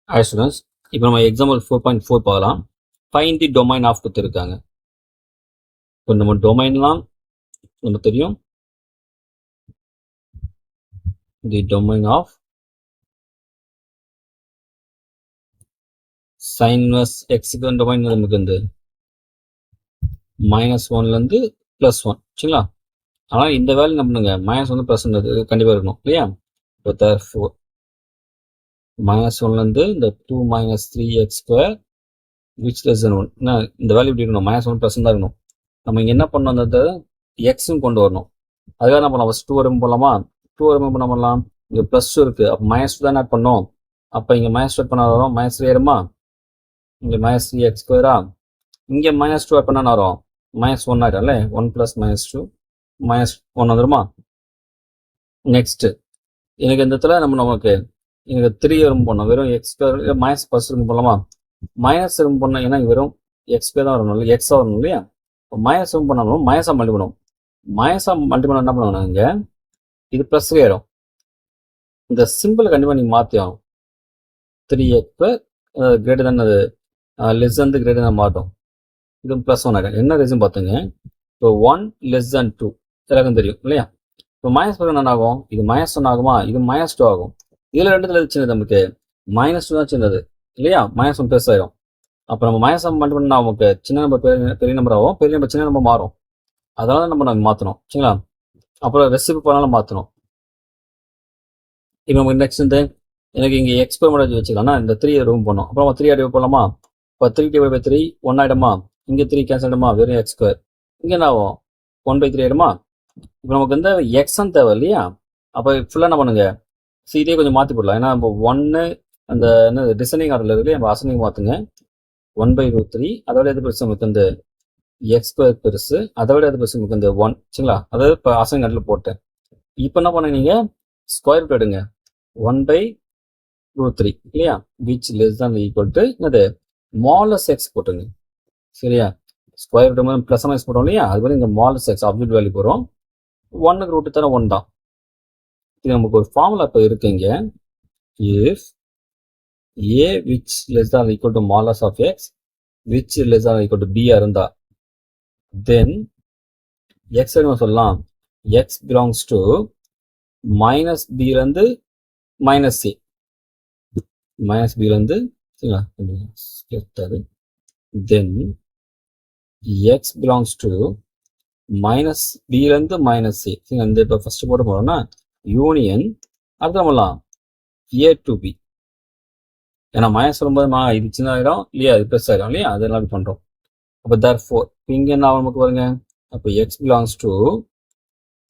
Hi students, இப்போ நம்ம example 4.4 பார்க்கலாம். Find the domain of கொடுத்திருக்காங்க. இப்போ நம்ம டொமைன்லாம் நமக்கு தெரியும். The domain of sin inverse x க்கு டொமைன் நமக்கு வந்து -1ல இருந்து +1 சரிங்களா? ஆனா இந்த வேல்யூ என்ன பண்ணுங்க -1 +1 கண்டிப்பா இருக்கணும் இல்லையா? இப்போ therefore -1ல இருந்து இந்த 2 - 3x² which less than 1 இந்த வேல்யூ எப்படி இருக்கணும் -1 +1 தான் இருக்கணும். நம்ம இங்க என்ன பண்ணோம் அந்த எக்ஸும் கொண்டு வரணும். அதுக்காக என்ன பண்ணலாம் ஃபர்ஸ்ட் 2 ரிமூவ் பண்ணலாமா? 2 ரிமூவ் பண்ண பண்ணலாம். இங்க +2 இருக்கு. அப்ப -2 தான் ஆட் பண்ணோம். அப்ப இங்க -2 பண்ண வரும் -3 ஏறுமா? இங்க -3x². இங்க -2 ஆட் பண்ணா வரும் -1 ஆயிடும்ல. 1 + -2 -1 வந்துருமா? நெக்ஸ்ட் எனக்கு இந்த இடத்துல நமக்கு எனக்கு 3 ரிமூவ் பண்ணோம். வெறும் x² -+ ரிமூவ் பண்ணலாமா? மைனஸ் ரிமூவ் பண்ணா ஏன்னா வெறும் x² தான் வரணும் இல்லையா? x வரணும் இல்லையா? மைனஸ் ரிமூவ் பண்ணாலும் மைனஸா மல்டி பண்ணுவோம். மைனஸா மல்டி பண்ண என்ன பண்ணுவாங்க இங்க இது ப்ளஸ் ஆயிடும். இந்த சிம்பிள் கண்டிப்பா நீங்க மாத்தி ஆகும். 3x கிரேட்டர் தன் அது லெஸ் தன் கிரேட்டர் தன் மாட்டோம். இது +1 ஆகும். என்ன ரீசன் பாத்துங்க. இப்போ 1 லெஸ் தன் 2 எல்லாருக்கும் தெரியும் இல்லையா? இப்போ மைனஸ் பண்ண என்ன ஆகும்? இது -1 ஆகுமா? இது -2 ஆகும். இதுல ரெண்டுத்துல சின்னது நமக்கு -2 தான் சின்னது இல்லையா? -1 ப்ளஸ் ஆயிடும். அப்ப நம்ம -1 மல்டி பண்ணா நமக்கு சின்ன நம்பர் பெரிய நம்பர் ஆகும். பெரிய நம்பர் சின்ன நம்பர் மாறும். அதனால நம்ம மாத்தணும் சரிங்களா? அப்புறம் ரெசிபி பண்ணாலும் மாத்தணும். இப்போ நமக்கு நெக்ஸ்ட் வந்து எனக்கு இங்க x² மட்டும் வச்சுக்கலாம்னா இந்த 3 ரிமூவ் பண்ணோம். அப்புறம் 3 டிவைட் பண்ணலாமா? இப்போ 3/3 1 ஆயிடுமா? இங்க 3 கேன்சல் ஆயிடுமா? வெறும் x². இங்க என்ன ஆகும்? 1/3 ஆயிடுமா? இப்போ நமக்கு வந்து எக்ஸன் தேவை இல்லையா? அப்ப ஃபுல்லா என்ன பண்ணுங்க இதே கொஞ்சம் மாத்தி போடலாம். ஏன்னா இப்போ 1 அந்த என்ன டிசைனிங் ஆர்டர்ல இருக்கு நம்ம அசனிங் மாத்துங்க. 1/3 அதோட எது பெருசு நமக்கு இந்த x² பெருசு. அதை விட எது பெருசு நமக்கு இந்த 1 சரிங்களா? அதாவது இப்போ அசனிங் ஆர்டர்ல போட்டேன். இப்போ என்ன பண்ண நீங்க ஸ்கொயர் ரூட் எடுங்க. 1/3 இல்லையா? which less than equal to என்னது மாலஸ் x போட்டுங்க சரியா? ஸ்கொயர் ரூட் பிளஸ் மைனஸ் போட்டோம் இல்லையா? அது மாதிரி இங்க மாலஸ் x அப்சல்யூட் வேல்யூ போறோம். 1க்கு ரூட் தர 1 தான். இது நமக்கு ஒரு ஃபார்முலா இப்போ இருக்குங்க. if a which less than equal to modulus of x which less than equal to b இருந்தா then x என்ன சொல்லலாம்? x belongs to minus b ல இருந்து minus a minus b ல இருந்து then x belongs to minus b ல இருந்து minus a இந்த இப்போ ஃபர்ஸ்ட் போட்டு போறோம்னா யூனியன் அடுத்து நம்மலாம் a to b. ஏன்னா மைனஸ் வரும்போது இது சின்ன ஆயிடும் இல்லையா? இது ப்ளஸ் ஆயிடும் இல்லையா? அதெல்லாம் பண்றோம். அப்போ therefore இங்க என்ன ஆகும் நமக்கு பாருங்க. அப்போ x belongs to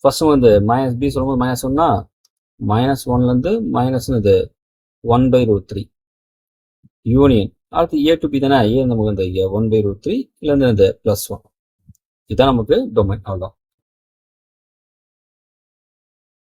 ஃபர்ஸ்ட் வந்து -b சொல்லும்போது -1னா -1ல இருந்து இது 1/3 யூனியன் அடுத்து a to b தானே? a நமக்கு இந்த 1/3 இல்ல இருந்து +1 இதுதான் நமக்கு டொமைன். அவ்வளவுதான்.